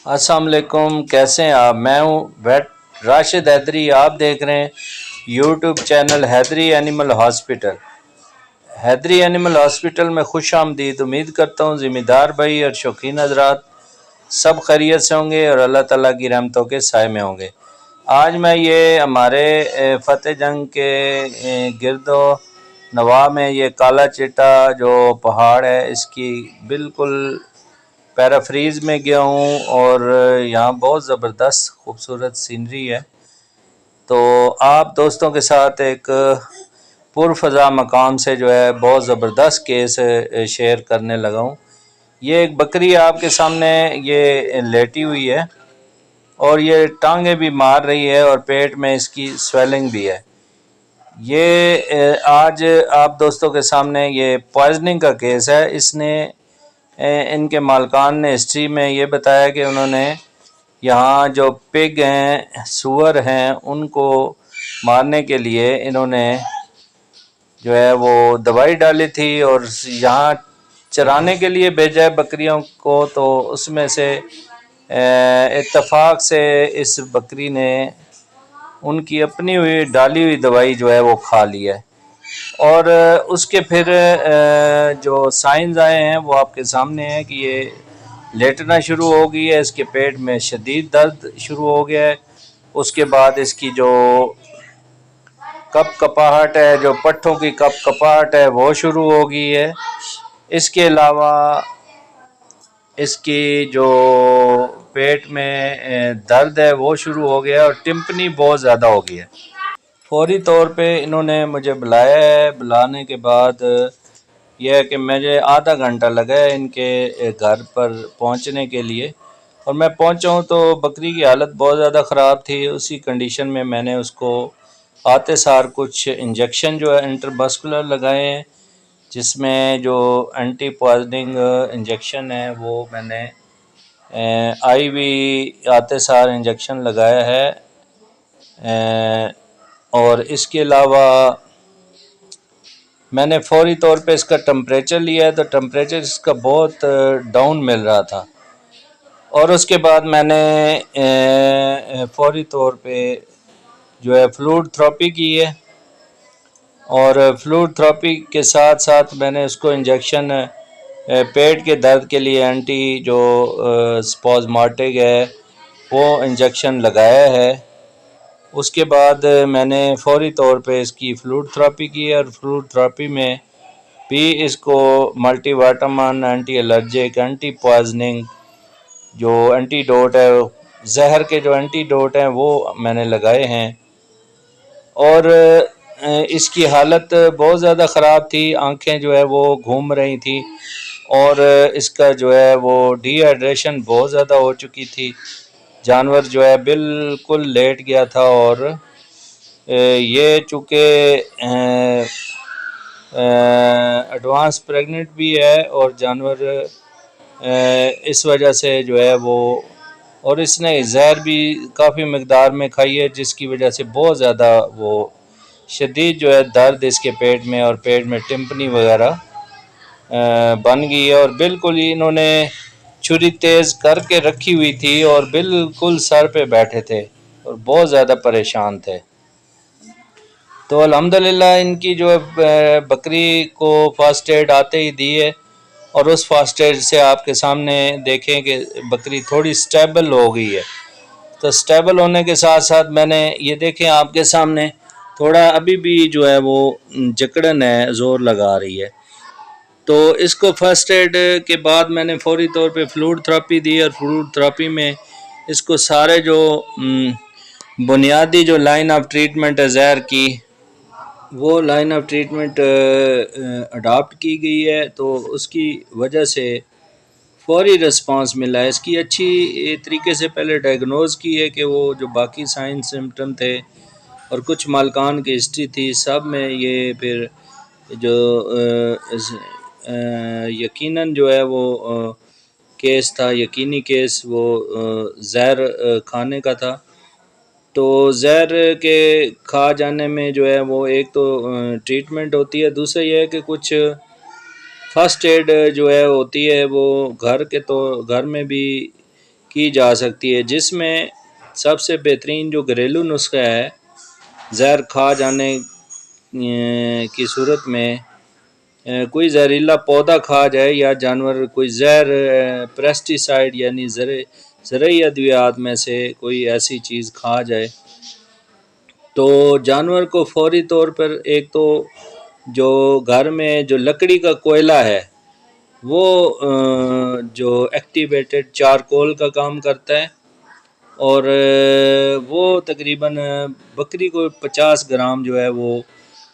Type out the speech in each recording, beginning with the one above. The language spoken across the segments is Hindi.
अस्सलाम वालेकुम, कैसे हैं आप। मैं हूँ वेट राशिद हैदरी। आप देख रहे हैं YouTube channel Haidari animal hospital. Haidari animal hospital में खुश आमदीद। उम्मीद करता हूँ ज़िम्मेदार भाई और शौकीन हजरात सब खैरियत से होंगे और अल्लाह ताला की रहमतों के साए में होंगे। आज मैं ये हमारे फ़तेह जंग के गिरदो नवाह में ये काला चिट्टा जो पहाड़ है इसकी बिल्कुल पैराफ्रीज में गया हूँ और यहाँ बहुत ज़बरदस्त खूबसूरत सीनरी है। तो आप दोस्तों के साथ एक पुरफ़ज़ा मकाम से जो है बहुत ज़बरदस्त केस शेयर करने लगा हूँ। ये एक बकरी आपके सामने ये लेटी हुई है और ये टांगे भी मार रही है और पेट में इसकी स्वेलिंग भी है। ये आज आप दोस्तों के सामने ये पॉइजनिंग का केस है। इसने इनके मालकान ने हिस्ट्री में ये बताया कि उन्होंने यहाँ जो पिग हैं, सूअर हैं, उनको मारने के लिए इन्होंने जो है वो दवाई डाली थी और यहाँ चराने के लिए भेजा है बकरियों को। तो उसमें से इत्तेफाक से इस बकरी ने उनकी अपनी हुई डाली हुई दवाई जो है वो खा ली है और उसके फिर जो साइंस आए हैं वो आपके सामने है कि ये लेटना शुरू हो गई है, इसके पेट में शदीद दर्द शुरू हो गया है। उसके बाद इसकी जो कप कपाहट है, जो पट्ठों की कप कपाहट है वो शुरू हो गई है। इसके अलावा इसकी जो पेट में दर्द है वो शुरू हो गया है और टिम्पनी बहुत ज़्यादा हो गई है। फौरी तौर पे इन्होंने मुझे बुलाया है। बुलाने के बाद यह है कि मुझे आधा घंटा लगा है इनके घर पर पहुंचने के लिए और मैं पहुंचा हूं तो बकरी की हालत बहुत ज़्यादा ख़राब थी। उसी कंडीशन में मैंने उसको आते सार कुछ इंजेक्शन जो है इंटरमस्कुलर लगाए हैं, जिसमें जो एंटी पॉइजनिंग इंजेक्शन है वो मैंने आईवी आते सार इंजेक्शन लगाया है। और इसके अलावा मैंने फ़ौरी तौर पे इसका टेम्परेचर लिया है तो टेम्परेचर इसका बहुत डाउन मिल रहा था और उसके बाद मैंने फ़ौरी तौर पे जो है फ्लूइड थेरेपी की है और फ्लूइड थेरेपी के साथ साथ मैंने उसको इंजेक्शन पेट के दर्द के लिए एंटी जो स्पॉज़माटिक है वो इंजेक्शन लगाया है। उसके बाद मैंने फ़ौरी तौर पे इसकी फ्लूइड थेरेपी की है और फ्लूइड थेरेपी में भी इसको multivitamin, anti allergic, anti poisoning जो एंटीडोट है, जहर के जो एंटीडोट हैं वो मैंने लगाए हैं। और इसकी हालत बहुत ज़्यादा ख़राब थी, आंखें जो है वो घूम रही थी और इसका जो है वो डिहाइड्रेशन बहुत ज़्यादा हो चुकी थी। जानवर जो है बिल्कुल लेट गया था और ये चूँकि एडवांस प्रेग्नेंट भी है और जानवर इस वजह से जो है वो और इसने जहर भी काफ़ी मकदार में खाई है, जिसकी वजह से बहुत ज़्यादा वो शदीद जो है दर्द इसके पेट में और पेट में टिम्पनी वगैरह बन गई है और बिल्कुल ही इन्होंने छुरी तेज़ करके रखी हुई थी और बिल्कुल सर पे बैठे थे और बहुत ज़्यादा परेशान थे। तो अल्हम्दुलिल्लाह इनकी जो है बकरी को फ़र्स्ट एड आते ही दी है और उस फ़र्स्ट एड से आपके सामने देखें कि बकरी थोड़ी स्टेबल हो गई है। तो स्टेबल होने के साथ साथ मैंने ये देखें आपके सामने थोड़ा अभी भी जो है वो जकड़न है, ज़ोर लगा रही है। तो इसको फ़र्स्ट एड के बाद मैंने फ़ौरी तौर पे फ्लूइड थेरेपी दी और फ्लूइड थेरेपी में इसको सारे जो बुनियादी जो लाइन ऑफ ट्रीटमेंट है जहर की, वो लाइन ऑफ ट्रीटमेंट अडॉप्ट की गई है। तो उसकी वजह से फौरी रिस्पांस मिला है। इसकी अच्छी तरीके से पहले डायग्नोज़ की है कि वो जो बाकी साइन सिम्टम थे और कुछ मालकान की हिस्ट्री थी, सब में ये फिर जो यकीनन जो है वो केस था, यकीनी केस वो जहर खाने का था। तो जहर के खा जाने में जो है वो एक तो ट्रीटमेंट होती है, दूसरा ये है कि कुछ फ़र्स्ट एड जो है होती है वो घर के तो घर में भी की जा सकती है, जिसमें सबसे बेहतरीन जो घरेलू नुस्खा है, जहर खा जाने की सूरत में कोई जहरीला पौधा खा जाए या जानवर कोई जहर पेस्टिसाइड यानी ज़रूरी अद्वियात में से कोई ऐसी चीज़ खा जाए तो जानवर को फौरी तौर पर एक तो जो घर में जो लकड़ी का कोयला है वो जो एक्टिवेटेड चारकोल का काम करता है और वो तकरीबन बकरी को 50 ग्राम जो है वो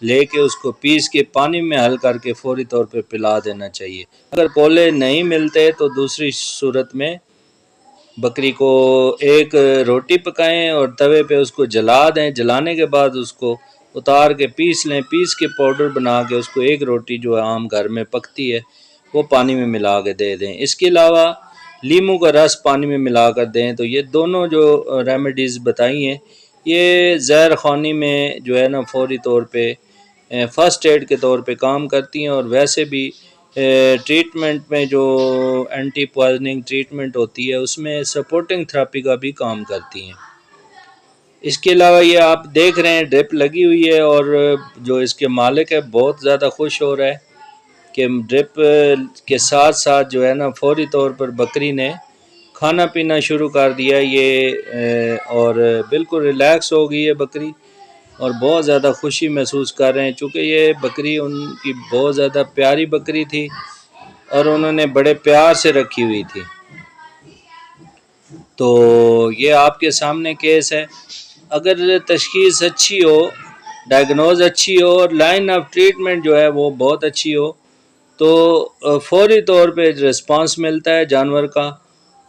लेके उसको पीस के पानी में हल करके फौरी तौर पे पिला देना चाहिए। अगर कोयले नहीं मिलते तो दूसरी सूरत में बकरी को एक रोटी पकाएं और तवे पे उसको जला दें। जलाने के बाद उसको उतार के पीस लें, पीस के पाउडर बना के उसको एक रोटी जो आम घर में पकती है वो पानी में मिला के दे दें। इसके अलावा लीमू का रस पानी में मिला कर दें। तो ये दोनों जो रेमेडीज़ बताई हैं ये ज़हर ख़ानी में जो है ना फौरी तौर पे फ़र्स्ट एड के तौर पे काम करती हैं और वैसे भी ट्रीटमेंट में जो एंटी पॉइजनिंग ट्रीटमेंट होती है उसमें सपोर्टिंग थेरेपी का भी काम करती हैं। इसके अलावा ये आप देख रहे हैं ड्रिप लगी हुई है और जो इसके मालिक है बहुत ज़्यादा खुश हो रहा है कि ड्रिप के साथ साथ जो है ना फौरी तौर पर बकरी ने खाना पीना शुरू कर दिया ये और बिल्कुल रिलैक्स हो गई है बकरी और बहुत ज़्यादा खुशी महसूस कर रहे हैं चूँकि ये बकरी उनकी बहुत ज़्यादा प्यारी बकरी थी और उन्होंने बड़े प्यार से रखी हुई थी। तो ये आपके सामने केस है। अगर तशख़ीस अच्छी हो, डायग्नोज अच्छी हो और लाइन ऑफ ट्रीटमेंट जो है वो बहुत अच्छी हो तो फौरी तौर पे रिस्पांस मिलता है जानवर का,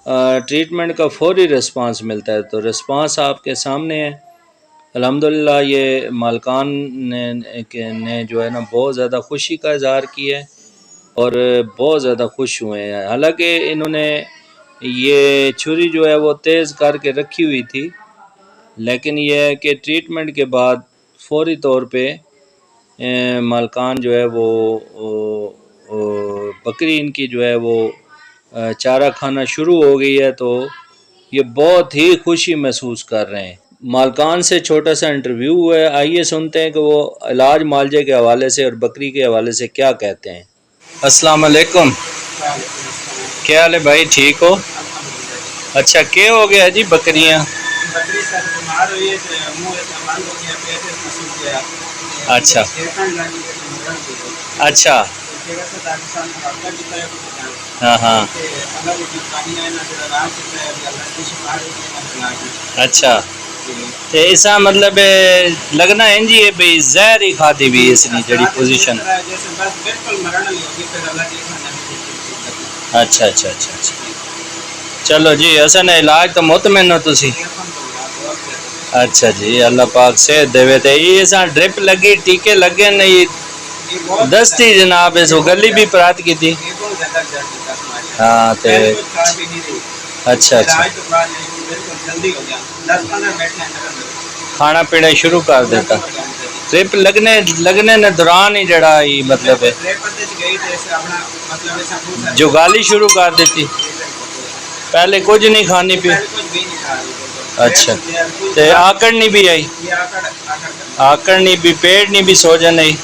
ट्रीटमेंट का फौरी रिस्पांस मिलता है। तो रिस्पांस आपके सामने है। अल्हम्दुलिल्लाह ये मालकान ने जो है ना बहुत ज़्यादा खुशी का इज़हार किया है और बहुत ज़्यादा खुश हुए हैं। हालांकि इन्होंने ये छुरी जो है वो तेज़ करके रखी हुई थी लेकिन यह है कि ट्रीटमेंट के बाद फौरी तौर पे मालकान जो है वो बकरी इनकी जो है वो चारा खाना शुरू हो गई है तो ये बहुत ही खुशी महसूस कर रहे हैं। मालकान से छोटा सा इंटरव्यू हुआ है, आइए सुनते हैं कि वो इलाज मालजे के हवाले से और बकरी के हवाले से क्या कहते हैं। अस्सलाम वालेकुम, क्या हाल है भाई, ठीक हो? अच्छा, क्या हो गया जी? बकरियाँ बकरी सर बीमार हुई है तो मुंह ऐसा बंद हो गया, पेट में सूज गया। अच्छा अच्छा हाँ हाँ अच्छा तो ऐसा मतलब लगना है जी भाई जहर ही खाती भी इसने जड़ी पोजीशन। अच्छा अच्छा अच्छा अच्छा चलो जी असन इलाज तो मुतमिन हो तुसी। अच्छा जी अल्लाह पाक सेहत देवे। तो ये सा ड्रिप लगी टीके लगे नहीं दस्ती जनाब इस गली भी प्रात की थी। हाँ तो अच्छा अच्छा खाना पीना शुरू कर देता ड्रिप लगने ने दौरान ही जड़ा ही मतलब है जुगाली शुरू कर देती, पहले कुछ नहीं खानी पी। अच्छा तो आकड़ नहीं भी आई, आकड़ नहीं भी, पेट नहीं भी, सोजन नहीं।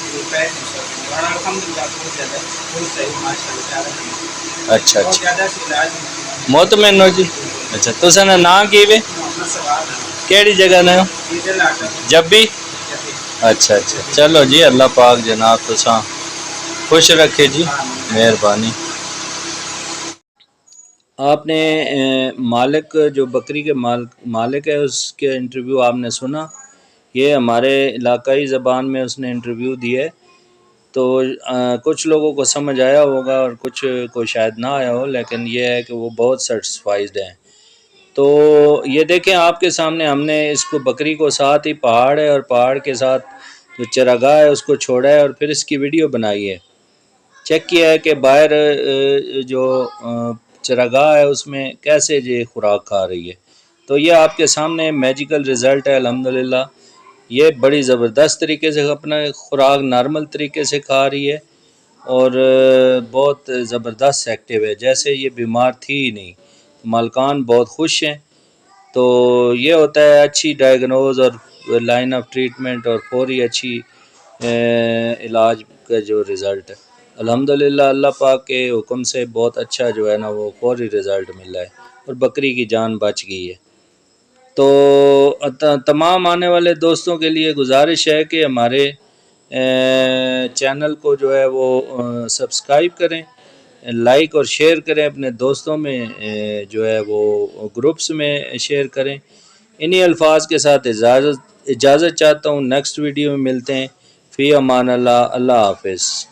अच्छा अच्छा मुतमिन हो जी। अच्छा तुसा ना की वे केड़ी जगह ने जब भी। अच्छा अच्छा चलो जी अल्लाह पाक जनाब तुसा खुश रखे जी, मेहरबानी। आपने मालिक जो बकरी के मालिक है उसके इंटरव्यू आपने सुना, ये हमारे इलाकाई ज़बान में उसने इंटरव्यू दिया है तो कुछ लोगों को समझ आया होगा और कुछ को शायद ना आया हो, लेकिन ये है कि वो बहुत सेटिस्फाइड हैं। तो ये देखें आपके सामने हमने इसको बकरी को साथ ही पहाड़ है और पहाड़ के साथ जो चरागाह है उसको छोड़ा है और फिर इसकी वीडियो बनाई है। चेक किया है कि बाहर जो चरागाह है उसमें कैसे ये खुराक खा रही है। तो ये आपके सामने मैजिकल रिज़ल्ट है अल्हम्दुलिल्लाह। ये बड़ी ज़बरदस्त तरीके से अपना खुराक नॉर्मल तरीके से खा रही है और बहुत ज़बरदस्त एक्टिव है, जैसे ये बीमार थी ही नहीं। मालकान बहुत खुश हैं। तो ये होता है अच्छी डायग्नोज और लाइन ऑफ ट्रीटमेंट और फौरी अच्छी इलाज का जो रिज़ल्ट है अल्हम्दुलिल्लाह अल्लाह पाक के हुक्म से बहुत अच्छा जो है ना वो फौरी रिज़ल्ट मिला है और बकरी की जान बच गई है। तो तमाम आने वाले दोस्तों के लिए गुजारिश है कि हमारे चैनल को जो है वो सब्सक्राइब करें, लाइक और शेयर करें, अपने दोस्तों में जो है वो ग्रुप्स में शेयर करें। इन्हीं अल्फाज के साथ इजाज़त चाहता हूँ। नेक्स्ट वीडियो में मिलते हैं। फ़ी अमान अल्लाह। अल्लाह हाफ़िज़।